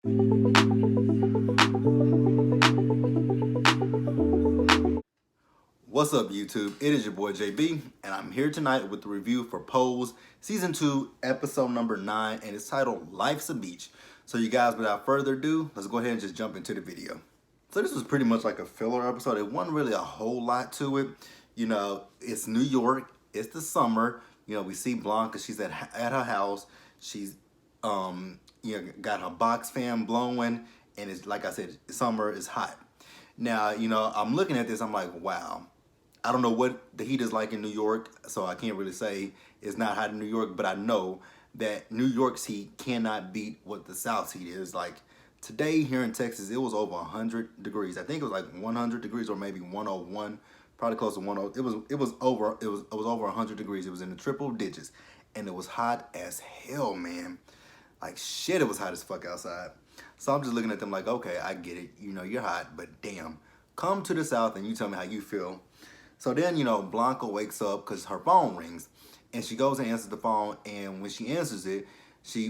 What's up, YouTube? It is your boy JB, and I'm here tonight with the review for Pose Season 2, Episode number 9, and it's titled Life's a Beach. So you guys, without further ado, let's go ahead and just jump into the video. So this was pretty much like a filler episode. It wasn't really a whole lot to it. You know, it's New York, it's the summer. You know, we see Blanca, she's at her house. She's, got her box fan blowing, and it's, like I said, summer is hot. Now, I'm looking at this, I'm like, wow. I don't know what the heat is like in New York, so I can't really say it's not hot in New York, but I know that New York's heat cannot beat what the South's heat is. Like today here in Texas, it was over 100 degrees. I think it was like 100 degrees or maybe 101, probably close to 100. It was over 100 degrees. It was in the triple digits, and it was hot as hell, man. Like shit, it was hot as fuck outside. So I'm just looking at them like, okay, I get it. You know, you're hot, but damn, come to the South and you tell me how you feel. So then, Blanca wakes up because her phone rings, and she goes and answers the phone. And when she answers it,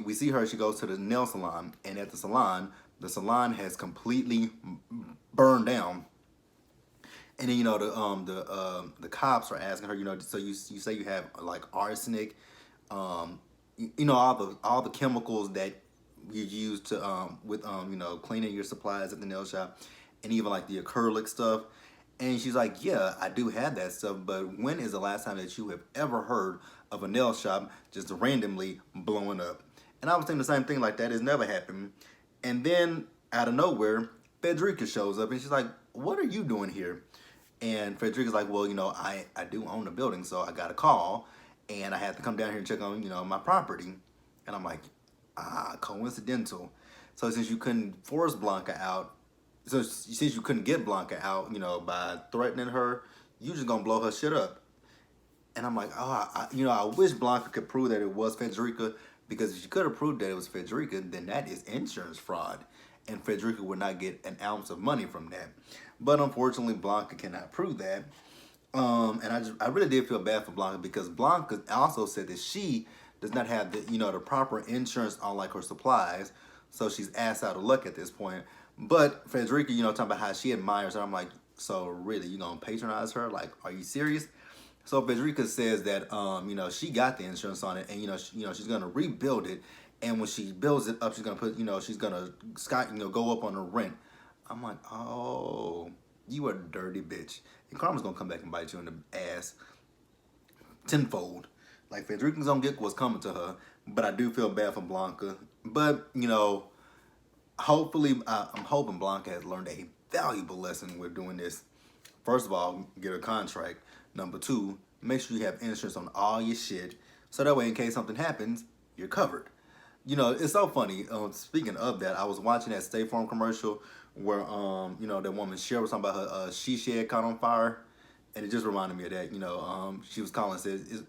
we see her. She goes to the nail salon, and at the salon has completely burned down. And then the cops are asking her, so you say you have like arsenic, all the chemicals that you use to with cleaning your supplies at the nail shop, and even like the acrylic stuff. And she's like, yeah, I do have that stuff, but when is the last time that you have ever heard of a nail shop just randomly blowing up? And I was thinking the same thing, like that has never happened. And then out of nowhere, Frederica shows up and she's like, what are you doing here? And Frederica's like, well, I do own the building, so I got a call and I had to come down here and check on, my property. And I'm like, coincidental. So since you couldn't force Blanca out, so since you couldn't get Blanca out, by threatening her, you just gonna blow her shit up. And I'm like, I wish Blanca could prove that it was Frederica, because if she could have proved that it was Frederica, then that is insurance fraud, and Frederica would not get an ounce of money from that. But unfortunately, Blanca cannot prove that. And I really did feel bad for Blanca, because Blanca also said that she does not have the proper insurance on like her supplies, so she's ass out of luck at this point. But Frederica, talking about how she admires her, I'm like, so really, you gonna patronize her? Like, are you serious? So Frederica says that, she got the insurance on it, and she's gonna rebuild it, and when she builds it up, she's gonna put, she's gonna go up on her rent. I'm like, oh, you a dirty bitch, and karma's gonna come back and bite you in the ass tenfold. Like Frederica's gonna get what's coming to her, but I do feel bad for Blanca. But hopefully, I'm hoping Blanca has learned a valuable lesson with doing this. First of all, get a contract. Number two, make sure you have insurance on all your shit, so that way in case something happens, you're covered. It's so funny. Speaking of that, I was watching that State Farm commercial where, that woman Cheryl was talking about her she shed caught on fire, and it just reminded me of that. She was calling and says,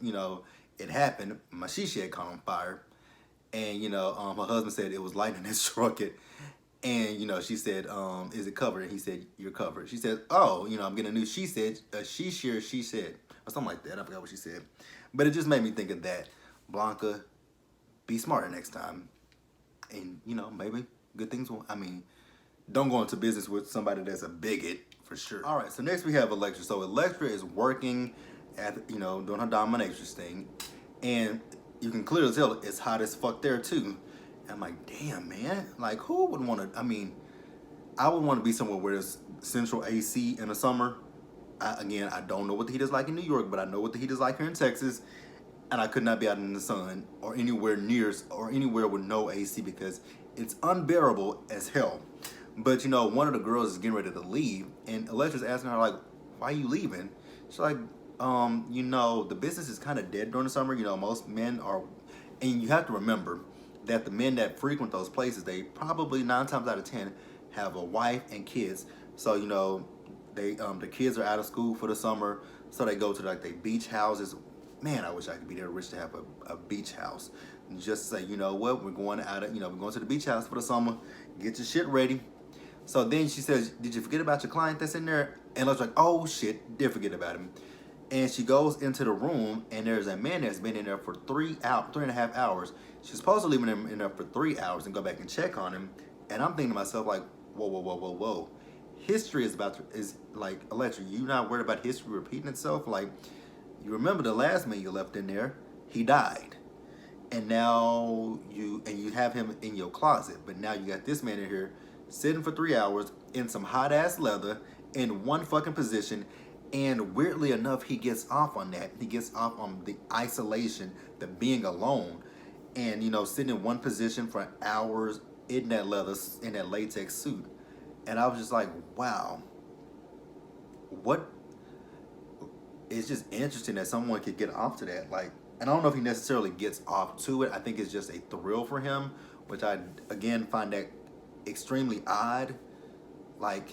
it happened. My she shed caught on fire. And, her husband said it was lightning that struck it. And, she said, is it covered? And he said, you're covered. She said, oh, I'm getting a new she said, she said, or something like that. I forgot what she said. But it just made me think of that. Blanca, be smarter next time. And, maybe good things will, don't go into business with somebody that's a bigot, for sure. All right, so next we have Electra. So Electra is working at, doing her dominatrix thing. And you can clearly tell it's hot as fuck there too. And I'm like, damn, man. Like, who would want to, I would want to be somewhere where there's central AC in the summer. Again, I don't know what the heat is like in New York, but I know what the heat is like here in Texas. And I could not be out in the sun or anywhere near or anywhere with no AC, because it's unbearable as hell. But, one of the girls is getting ready to leave, and Electra's asking her, like, why are you leaving? She's like, the business is kind of dead during the summer. Most men are, and you have to remember that the men that frequent those places, they probably 9 times out of 10 have a wife and kids. So, they the kids are out of school for the summer, so they go to like the beach houses. Man, I wish I could be there rich to have a beach house. And just say, what, we're going we're going to the beach house for the summer. Get your shit ready. So then she says, did you forget about your client that's in there? And I was like, oh shit, did forget about him. And she goes into the room, and there's a man that's been in there for 3.5 hours. She's supposed to leave him in there for 3 hours and go back and check on him. And I'm thinking to myself, like, whoa, whoa, whoa, whoa, whoa. History is like, Electra, you not worried about history repeating itself? Like, you remember the last man you left in there, he died. And now you have him in your closet. But now you got this man in here sitting for 3 hours in some hot ass leather in one fucking position. And weirdly enough, he gets off on that. He gets off on the isolation, the being alone, and sitting in one position for hours in that leather, in that latex suit. And I was just like, wow, what? It's just interesting that someone could get off to that. Like, and I don't know if he necessarily gets off to it. I think it's just a thrill for him, which I again find that extremely odd. Like,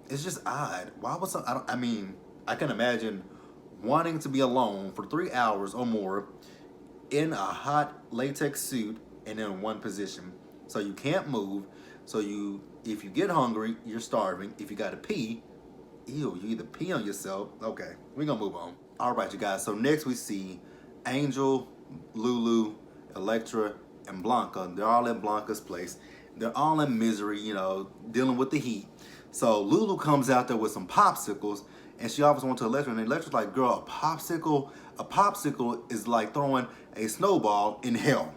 it's just odd. Why would some? I mean, I can imagine wanting to be alone for 3 hours or more in a hot latex suit and in one position, so you can't move. So if you get hungry, you're starving. If you got to pee, ew, you either pee on yourself. Okay, we're gonna move on. All right, you guys. So next we see Angel, Lulu, Electra, and Blanca. They're all at Blanca's place. They're all in misery, dealing with the heat. So Lulu comes out there with some popsicles, and she offers one to Electra, and Electra's like, girl, a popsicle is like throwing a snowball in hell.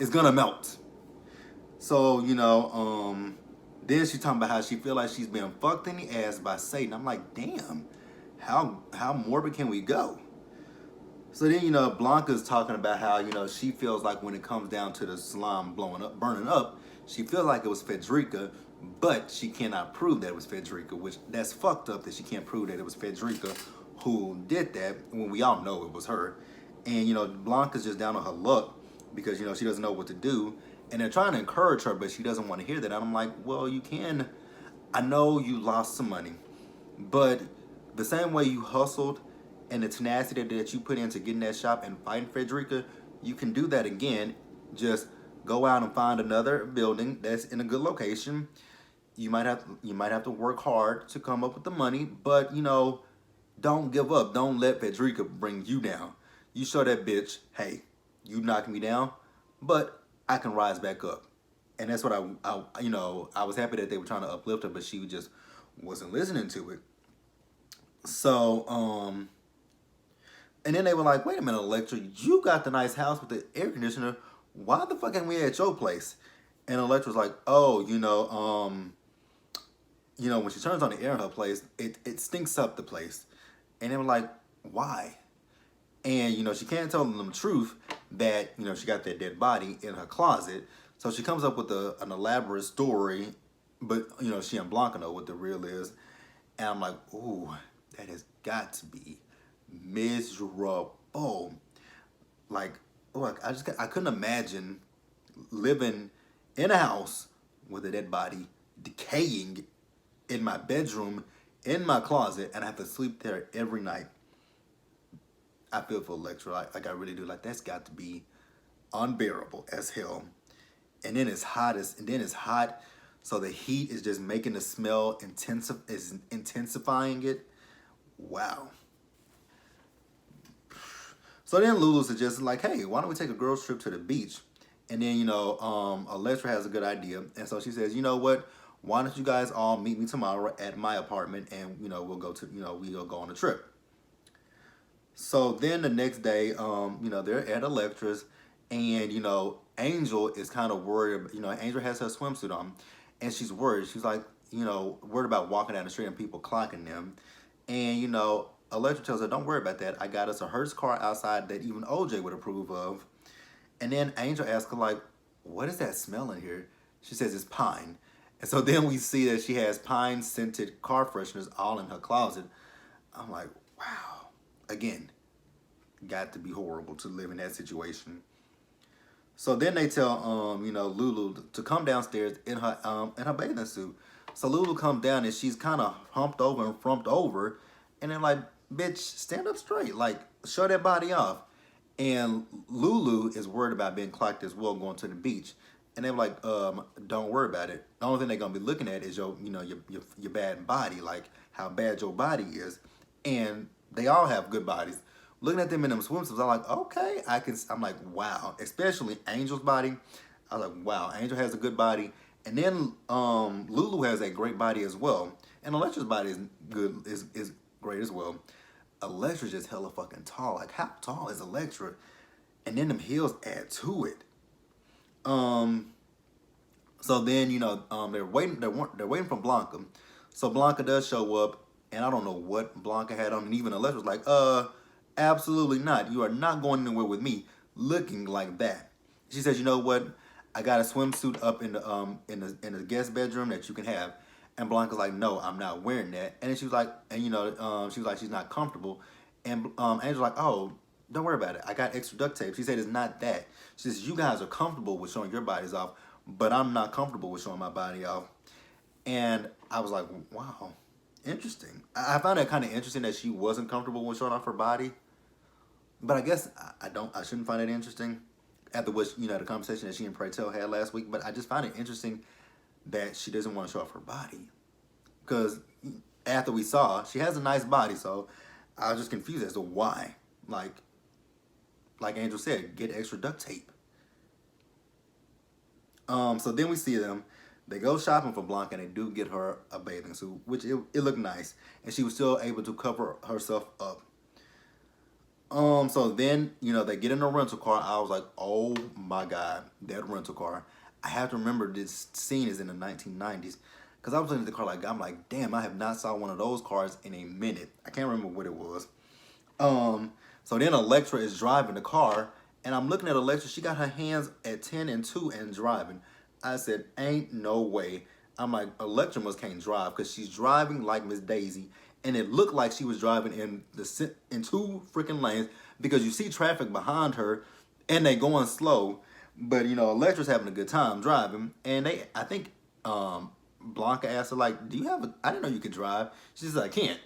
It's gonna melt. So, then she's talking about how she feel like she's been fucked in the ass by Satan. I'm like, damn, how morbid can we go? So then, Blanca's talking about how, she feels like when it comes down to the slime burning up, she feels like it was Frederica, but she cannot prove that it was Frederica, which that's fucked up that she can't prove that it was Frederica who did that when we all know it was her. And, Blanca's just down on her luck because, she doesn't know what to do. And they're trying to encourage her, but she doesn't want to hear that. And I'm like, well, you can. I know you lost some money, but the same way you hustled and the tenacity that you put into getting that shop and fighting Frederica, you can do that again. Just go out and find another building that's in a good location. You might have to work hard to come up with the money, but don't give up. Don't let Frederica bring you down. You show that bitch, hey, you knocked me down, but I can rise back up. And that's what I was happy that they were trying to uplift her, but she just wasn't listening to it. So, and then they were like, wait a minute, Electra, you got the nice house with the air conditioner. Why the fuck ain't we at your place? And Electra's like, oh, when she turns on the air in her place, it stinks up the place. And they were like, why? And, she can't tell them the truth that, she got that dead body in her closet. So she comes up with an elaborate story, but, she and Blanca know what the real is. And I'm like, ooh, that has got to be miserable. Like, look, I couldn't imagine living in a house with a dead body decaying in my bedroom, in my closet, and I have to sleep there every night. I feel for Electra, like I really do. Like, that's got to be unbearable as hell. And then it's hot, so the heat is just making the smell intensifying it. Wow. So then Lulu suggests, like, hey, why don't we take a girls trip to the beach? And then, Electra has a good idea. And so she says, you know what? Why don't you guys all meet me tomorrow at my apartment and, we'll go go on a trip. So then the next day, they're at Electra's and, Angel is kind of worried. Angel has her swimsuit on and she's worried. She's like, worried about walking down the street and people clocking them. And, Electra tells her, don't worry about that. I got us a Hertz car outside that even OJ would approve of. And then Angel asks her, like, what is that smell in here? She says it's pine. And so then we see that she has pine-scented car fresheners all in her closet. I'm like, wow. Again, got to be horrible to live in that situation. So then they tell, Lulu to come downstairs in her bathing suit. So Lulu comes down and she's kind of humped over and frumped over. And they're like, bitch, stand up straight. Like, show that body off. And Lulu is worried about being clocked as well going to the beach. And they were like, don't worry about it. The only thing they're going to be looking at is your bad body, like how bad your body is. And they all have good bodies. Looking at them in them swimsuits, I'm like, okay, I'm like, wow. Especially Angel's body. I was like, wow, Angel has a good body. And then Lulu has a great body as well. And Electra's body is good, is great as well. Electra's just hella fucking tall. Like, how tall is Electra? And then them heels add to it. Um, so then they're waiting for Blanca. So Blanca does show up, and I don't know what Blanca had on, and even Electra's like, absolutely not. You are not going anywhere with me looking like that. She says, you know what? I got a swimsuit up in the guest bedroom that you can have. And Blanca's like, no, I'm not wearing that. And then she was like, she was like, she's not comfortable. And Angel's like, oh, don't worry about it. I got extra duct tape. She said it's not that. She says, you guys are comfortable with showing your bodies off, but I'm not comfortable with showing my body off. And I was like, wow, interesting. I found it kind of interesting that she wasn't comfortable with showing off her body. But I guess I shouldn't find it interesting after what, the conversation that she and Pray Tell had last week. But I just find it interesting that she doesn't want to show off her body. Because after we saw, she has a nice body, so I was just confused as to why. Like Angel said, get extra duct tape. So then we see them. They go shopping for Blanca, and they do get her a bathing suit, which it looked nice, and she was still able to cover herself up. So then, they get in a rental car. I was like, oh my God, that rental car. I have to remember this scene is in the 1990s. Because I was looking at the car I'm like, damn, I have not saw one of those cars in a minute. I can't remember what it was. So then Electra is driving the car, and I'm looking at Electra. She got her hands at 10 and 2 and driving. I said, ain't no way. I'm like, Electra must can't drive because she's driving like Miss Daisy. And it looked like she was driving in two freaking lanes because you see traffic behind her and they going slow. But, Electra's having a good time driving. And I think Blanca asked her, like, I didn't know you could drive. She said, I can't.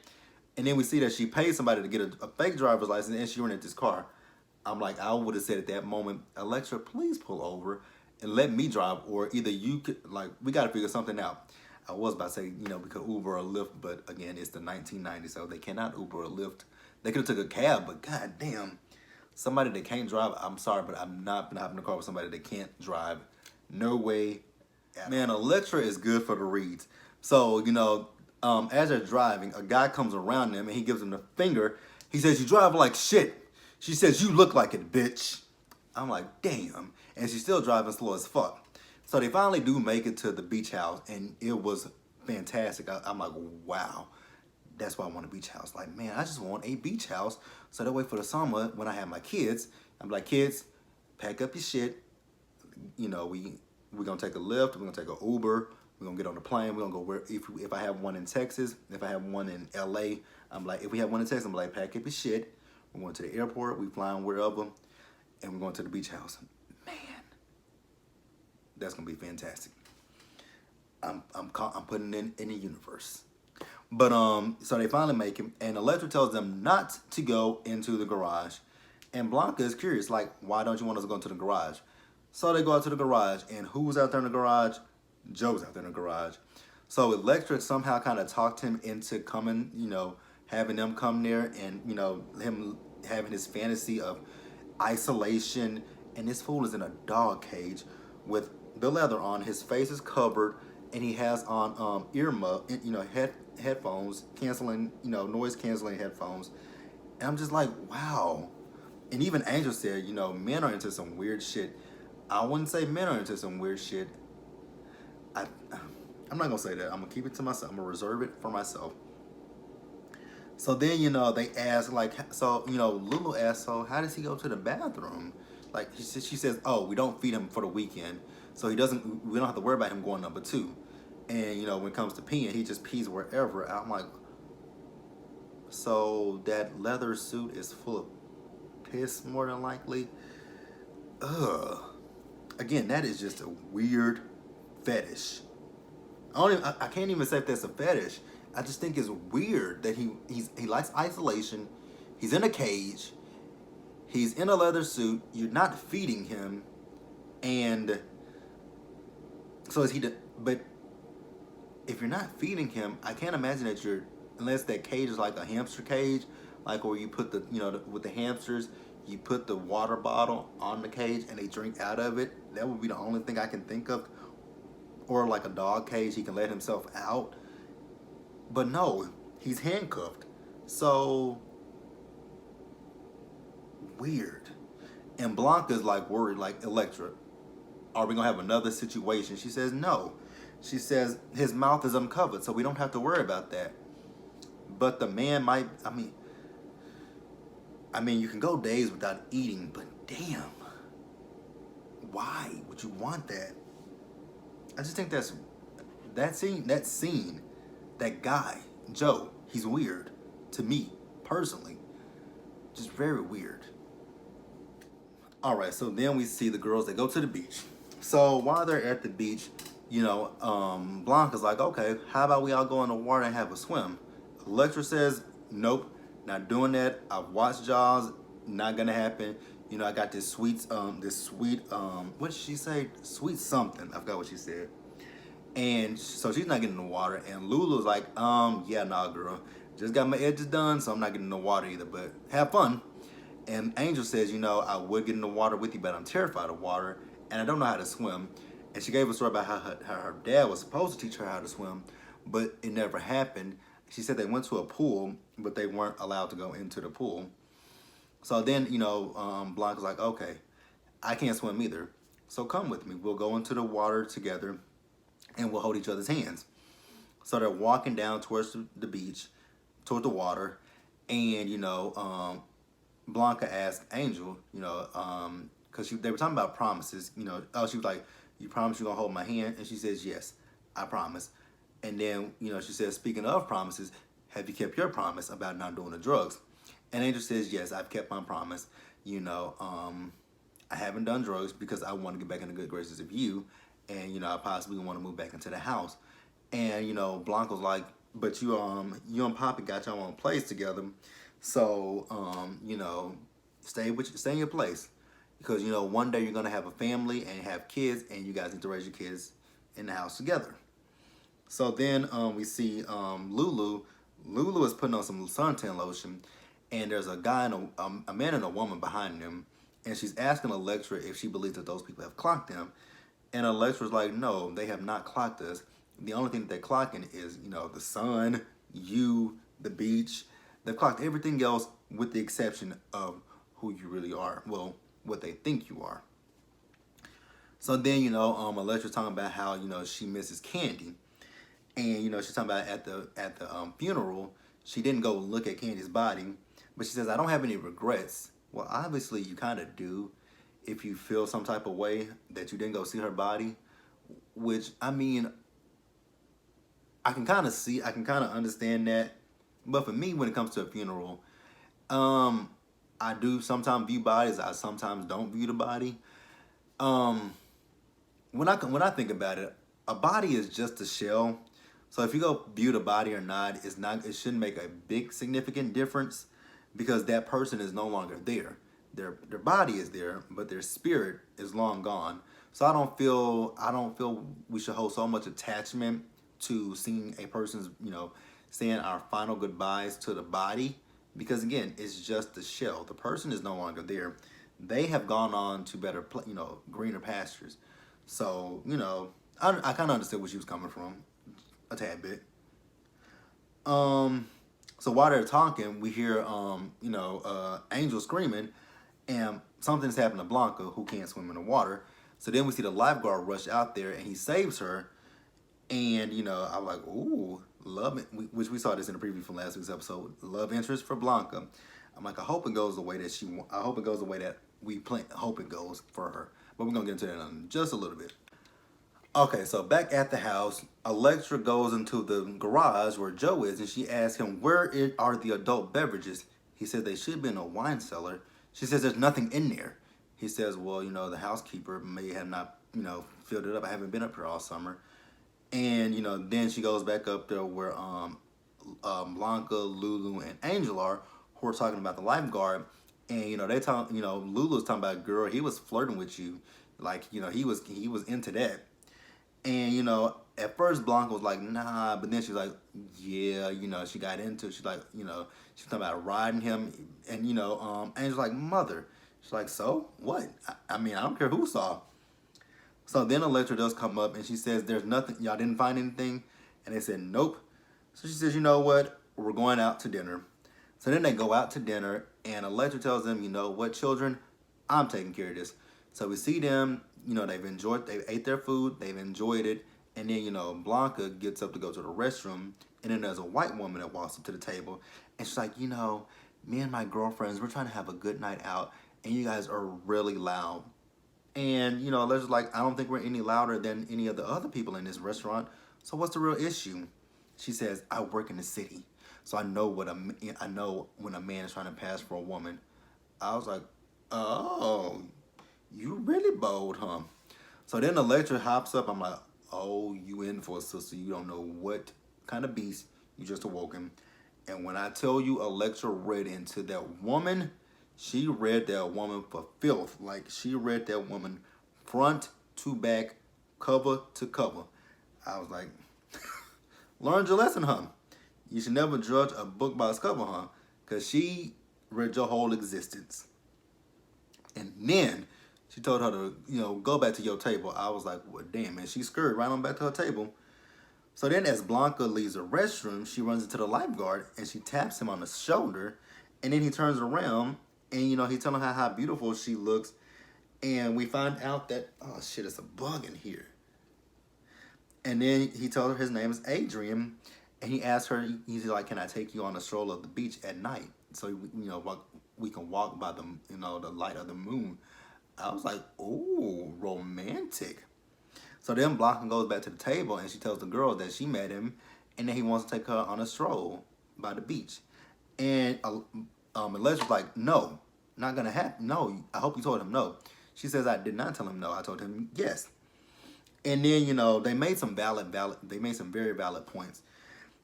And then we see that she paid somebody to get a fake driver's license and she rented this car. I'm like, I would have said at that moment, Electra, please pull over and let me drive, or either you could, we got to figure something out. I was about to say, we could Uber or Lyft, but again, it's the 1990s, so they cannot Uber or Lyft. They could have took a cab, but goddamn, somebody that can't drive, I'm sorry, but I'm not going to hop in the car with somebody that can't drive. No way. Man, Electra is good for the reads. So, as they're driving, a guy comes around them and he gives them the finger. He says, you drive like shit. She says, you look like it, bitch. I'm like, damn. And she's still driving slow as fuck. So they finally do make it to the beach house, and it was fantastic. I'm like, wow, that's why I want a beach house. Like, man, I just want a beach house. So that way for the summer, when I have my kids, I'm like, kids, pack up your shit. We're going to take a Lyft. We're going to take an Uber. We're going to get on the plane. We're going to go where, if I have one in Texas, if I have one in LA, I'm like, if we have one in Texas, I'm like, pack up your shit. We're going to the airport. We flying wherever, and we're going to the beach house. Man, that's gonna be fantastic. I'm putting it in the universe. But so they finally make him, and Electra tells them not to go into the garage, and Blanca is curious, like, why don't you want us to go into the garage? So they go out to the garage, and who's out there in the garage? Joe's out there in the garage. So Electra somehow kind of talked him into coming, having them come there, and him having his fantasy of isolation, and this fool is in a dog cage with the leather on. His face is covered, and he has on headphones, canceling, noise canceling headphones. And I'm just like, wow. And even Angel said, men are into some weird shit. I wouldn't say men are into some weird shit. I'm not gonna say that. I'm gonna keep it to myself. I'm gonna reserve it for myself. So then, they ask, Lulu asks, so how does he go to the bathroom? Like, she says, oh, we don't feed him for the weekend. So we don't have to worry about him going number 2. And, when it comes to peeing, he just pees wherever. I'm like, so that leather suit is full of piss more than likely? Ugh. Again, that is just a weird fetish. I can't even say if that's a fetish. I just think it's weird that he likes isolation. He's in a cage. He's in a leather suit. You're not feeding him, and so is he. But if you're not feeding him, I can't imagine that unless that cage is like a hamster cage, like where you put with the hamsters, you put the water bottle on the cage and they drink out of it. That would be the only thing I can think of. Or like a dog cage, he can let himself out. But no, he's handcuffed. So weird. And Blanca's like worried, like, Electra, are we gonna have another situation? She says no. She says his mouth is uncovered, so we don't have to worry about that. But the man might. I mean, you can go days without eating, but damn, why would you want that? I just think that scene, that guy, Joe, he's weird to me personally, just very weird. All right, so then we see the girls that go to the beach. So while they're at the beach, Blanca's like, okay, how about we all go in the water and have a swim? Electra says, nope, not doing that. I've watched Jaws, not gonna happen. I got this sweet, what did she say? Sweet something. I forgot what she said. And so she's not getting in the water. And Lulu's like, yeah, nah, girl. Just got my edges done, so I'm not getting in the water either. But have fun. And Angel says, I would get in the water with you, but I'm terrified of water, and I don't know how to swim. And she gave a story about how her dad was supposed to teach her how to swim, but it never happened. She said they went to a pool, but they weren't allowed to go into the pool. So then, Blanca's like, okay, I can't swim either. So come with me. We'll go into the water together, and we'll hold each other's hands. So they're walking down towards the beach, toward the water, and, Blanca asked Angel, because they were talking about promises. She was like, "You promise you're gonna hold my hand?" And she says, "Yes, I promise." And then, she says, "Speaking of promises, have you kept your promise about not doing the drugs?" And Angel says, "Yes, I've kept my promise. I haven't done drugs because I want to get back in the good graces of you, and I possibly want to move back into the house." And Blanca's like, "But you and Poppy got your own place together. So, stay in your place, because one day you're gonna have a family and have kids, and you guys need to raise your kids in the house together." So then we see Lulu. Lulu is putting on some suntan lotion, and there's a guy and a man and a woman behind them, and she's asking Electra if she believes that those people have clocked them, and Electra's like, "No, they have not clocked us. The only thing that they're clocking is the sun, you, the beach." They've clocked everything else with the exception of who you really are. Well, what they think you are. So then, Electra's talking about how, she misses Candy. And, she's talking about at the funeral, she didn't go look at Candy's body. But she says, "I don't have any regrets." Well, obviously, you kind of do if you feel some type of way that you didn't go see her body. Which, I mean, I can kind of understand that. But for me, when it comes to a funeral, I do sometimes view bodies. I sometimes don't view the body. Um, when I think about it, a body is just a shell. So if you go view the body or not, it shouldn't make a big significant difference, because that person is no longer there. Their body is there, but their spirit is long gone. So I don't feel we should hold so much attachment to seeing a person's, saying our final goodbyes to the body, because again, it's just the shell. The person is no longer there. They have gone on to better, greener pastures. So, I kind of understood where she was coming from a tad bit. So while they're talking, we hear, Angel screaming, and something's happened to Blanca, who can't swim in the water. So then we see the lifeguard rush out there, and he saves her. And, I'm like, ooh, love it. Which we saw this in the preview from last week's episode. Love interest for Blanca. I'm like, I hope it goes the way that I hope it goes the way that hope it goes for her. But we're going to get into that in just a little bit. Okay, so back at the house, Electra goes into the garage where Joe is, and she asks him, where are the adult beverages? He said they should be in a wine cellar. She says there's nothing in there. He says, well, the housekeeper may have not, filled it up. I haven't been up here all summer. And, then she goes back up there where Blanca, Lulu, and Angel are, who are talking about the lifeguard. And, they talk, Lulu's talking about, girl, he was flirting with you. Like, he was into that. And, at first Blanca was like, nah, but then she's like, yeah, she got into it. She's like, she's talking about riding him. And, Angel's like, mother. She's like, so? What? I mean, I don't care who saw. So then Electra does come up and she says, there's nothing, y'all didn't find anything? And they said, nope. So she says, you know what? We're going out to dinner. So then they go out to dinner and Electra tells them, you know what, children? I'm taking care of this. So we see them, you know, they ate their food, they've enjoyed it. And then, you know, Blanca gets up to go to the restroom. And then there's a white woman that walks up to the table. And she's like, you know, me and my girlfriends, we're trying to have a good night out. And you guys are really loud. And, you know, Alicia's like, I don't think we're any louder than any of the other people in this restaurant. So what's the real issue? She says, I work in the city. So I know I know when a man is trying to pass for a woman. I was like, oh, you really bold, huh? So then Electra hops up. I'm like, oh, you in for it, sister. You don't know what kind of beast you just awoken. And when I tell you Electra read into that woman, she read that woman for filth. Like, she read that woman front to back, cover to cover. I was like, learned your lesson, huh? You should never judge a book by its cover, huh? Because she read your whole existence. And then she told her to, you know, go back to your table. I was like, well, damn, and she scurried right on back to her table. So then as Blanca leaves the restroom, she runs into the lifeguard and she taps him on the shoulder. And then he turns around and, you know, he's telling her how beautiful she looks. And we find out that, oh shit, it's a bug in here. And then he tells her his name is Adrian. And he asks her, he's like, can I take you on a stroll of the beach at night? So, you know, we can walk by the, you know, the light of the moon. I was like, ooh, romantic. So then Blanca goes back to the table and she tells the girl that she met him and that he wants to take her on a stroll by the beach. And Electra's like, no, not gonna happen. No, I hope you told him no. She says, I did not tell him no. I told him yes. And then, you know, they made some very valid points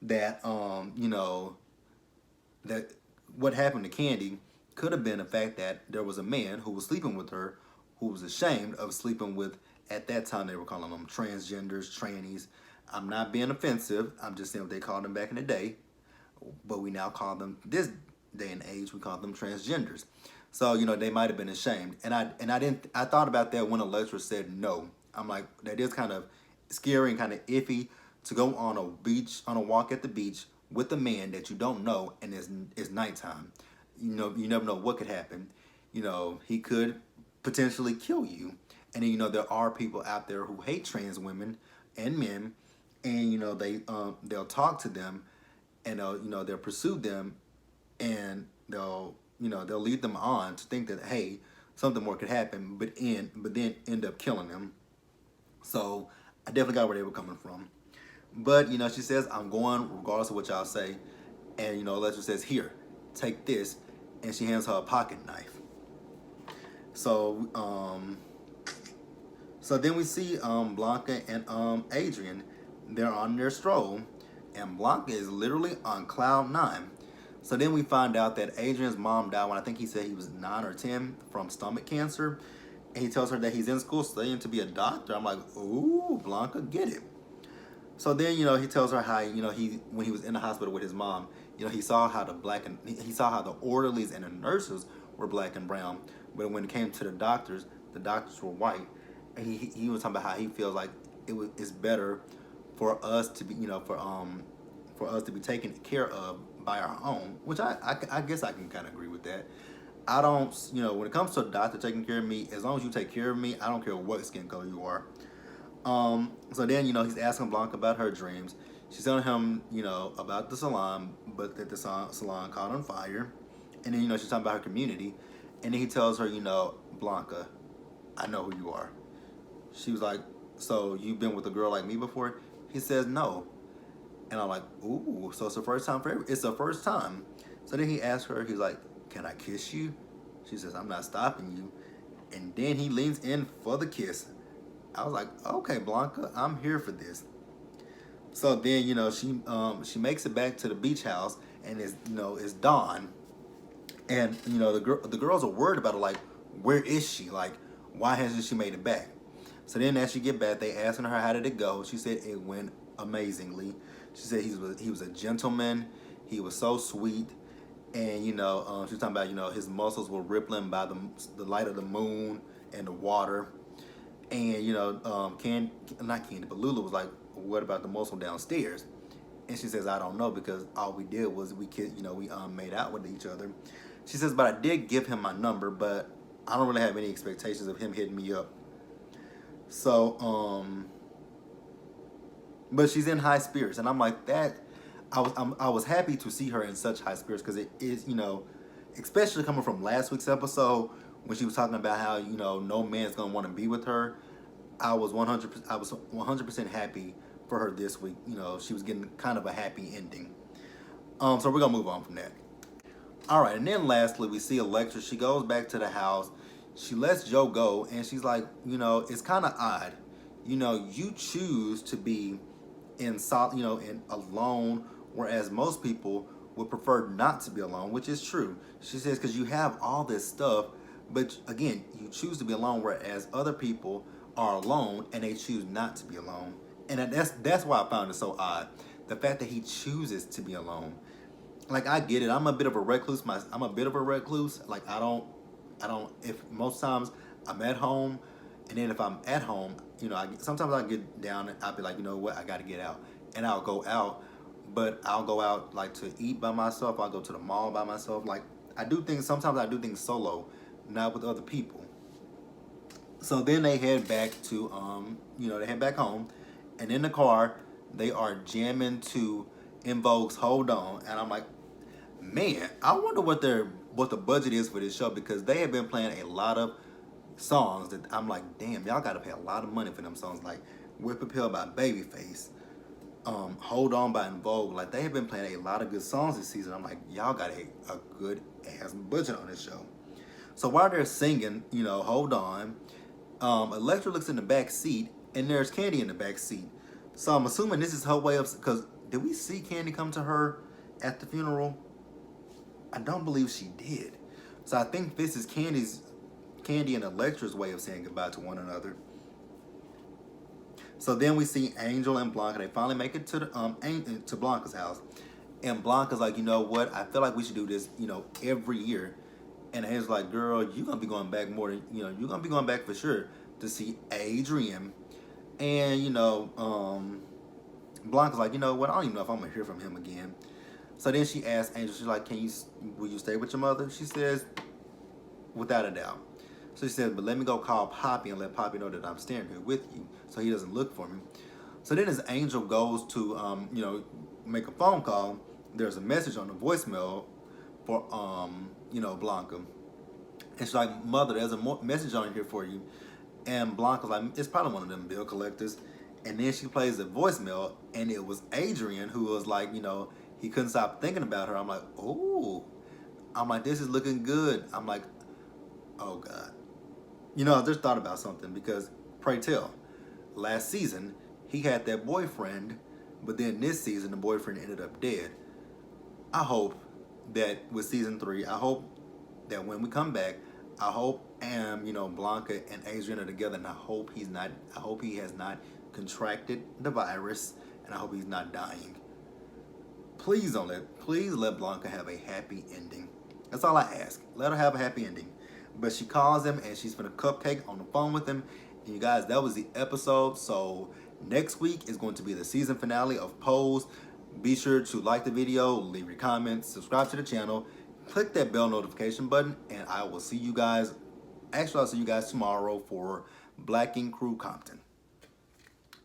that, you know, that what happened to Candy could have been the fact that there was a man who was sleeping with her who was ashamed of sleeping with, at that time they were calling them transgenders, trannies. I'm not being offensive. I'm just saying what they called them back in the day. But we now call them, this day and age, we call them transgenders. So, you know, they might have been ashamed. And I thought about that when Electra said no. I'm like, that is kind of scary and kind of iffy to go on a walk at the beach with a man that you don't know and it's nighttime. You know, you never know what could happen. You know, he could potentially kill you. And then, you know, there are people out there who hate trans women and men, and, you know, they'll talk to them and they'll pursue them, and they'll lead them on to think that, hey, something more could happen, but then end up killing them. So I definitely got where they were coming from. But, you know, she says, I'm going regardless of what y'all say. And, you know, Electra says, here, take this. And she hands her a pocket knife. So, so then we see Blanca and Adrian. They're on their stroll. And Blanca is literally on cloud 9. So then we find out that Adrian's mom died when I think he said he was 9 or 10 from stomach cancer. And he tells her that he's in school studying to be a doctor. I'm like, ooh, Blanca, get it. So then, you know, he tells her how, you know, when he was in the hospital with his mom, you know, he saw how the orderlies and the nurses were black and brown, but when it came to the doctors were white. And he was talking about how he feels like it's better for us to be, you know, for us to be taken care of by our own, which I guess I can kind of agree with that. I don't, you know, when it comes to a doctor taking care of me, as long as you take care of me, I don't care what skin color you are. So then, you know, he's asking Blanca about her dreams. She's telling him, you know, about the salon, but that the salon caught on fire. And then, you know, she's talking about her community. And then he tells her, you know, Blanca, I know who you are. She was like, so you've been with a girl like me before? He says, no. And I'm like, ooh, so it's the first time for everyone. It's the first time. So then he asks her, he's like, can I kiss you? She says, I'm not stopping you. And then he leans in for the kiss. I was like, okay, Blanca, I'm here for this. So then, you know, she makes it back to the beach house, and it's dawn, and you know the girls are worried about her, like, where is she? Like, why hasn't she made it back? So then, as she get back, they asking her how did it go. She said it went amazingly. She said he was a gentleman. He was so sweet, and you know, she was talking about, you know, his muscles were rippling by the light of the moon and the water. And not Candy, but Lulu was like, "What about the muscle downstairs?" And she says, "I don't know because all we did was we made out with each other." She says, "But I did give him my number, but I don't really have any expectations of him hitting me up." So, but she's in high spirits, and I'm like that. I was happy to see her in such high spirits because it is especially coming from last week's episode when she was talking about how no man's gonna want to be with her. I was 100% happy for her this week. She was getting kind of a happy ending. So we're gonna move on from that. All right, and then lastly we see Electra. She goes back to the house. She lets Joe go, and she's like, it's kind of odd. You choose to be in alone, whereas most people would prefer not to be alone, which is true. She says because you have all this stuff, but again, you choose to be alone, whereas other people are alone and they choose not to be alone. And that's why I found it so odd. The fact that he chooses to be alone. Like I get it. I'm a bit of a recluse. I'm a bit of a recluse. Like I don't. If most times I'm at home, and then if I'm at home, sometimes I get down and I'll be like, you know what, I got to get out, and I'll go out. But I'll go out like to eat by myself. I'll go to the mall by myself. Like I do things. Sometimes I do things solo, not with other people. So then they head back to they head back home, and in the car they are jamming to In Vogue's "Hold On," and I'm like, man, I wonder what the budget is for this show because they have been playing a lot of songs that I'm like, damn, y'all gotta pay a lot of money for them songs like "Whip Appeal" by Babyface, "Hold On" by In Vogue. Like they have been playing a lot of good songs this season. I'm like, y'all got a good ass budget on this show. So while they're singing, "Hold On," Electra looks in the back seat, and there's Candy in the back seat. So I'm assuming this is her way of, because did we see Candy come to her at the funeral? I don't believe she did. So I think this is Candy and Electra's way of saying goodbye to one another. So then we see Angel and Blanca. They finally make it to Blanca's house, and Blanca's like, you know what? I feel like we should do this, every year. And Angel's like, girl, you're gonna be going back more than you're gonna be going back for sure to see Adrian. And Blanca's like, you know what? I don't even know if I'm gonna hear from him again. So then she asks Angel, she's like, will you stay with your mother? She says, without a doubt. So she says, but let me go call Poppy and let Poppy know that I'm staying here with you so he doesn't look for me. So then as Angel goes to, make a phone call, there's a message on the voicemail for, Blanca. And she's like, mother, there's a message on here for you. And Blanca's like, it's probably one of them bill collectors. And then she plays the voicemail, and it was Adrian who was like, he couldn't stop thinking about her. I'm like, oh. I'm like, this is looking good. I'm like, oh, God. I just thought about something because, pray tell, last season, he had that boyfriend, but then this season, the boyfriend ended up dead. I hope that with season 3, I hope that when we come back, I hope Blanca and Adrian are together, and I hope he has not contracted the virus, and I hope he's not dying. Please let Blanca have a happy ending. That's all I ask. Let her have a happy ending. But she calls him, and she's finna cupcake on the phone with him. And you guys, that was the episode. So next week is going to be the season finale of Pose. Be sure to like the video, leave your comments, subscribe to the channel, click that bell notification button, and I will see you guys. Actually, I'll see you guys tomorrow for Black Ink Crew Compton.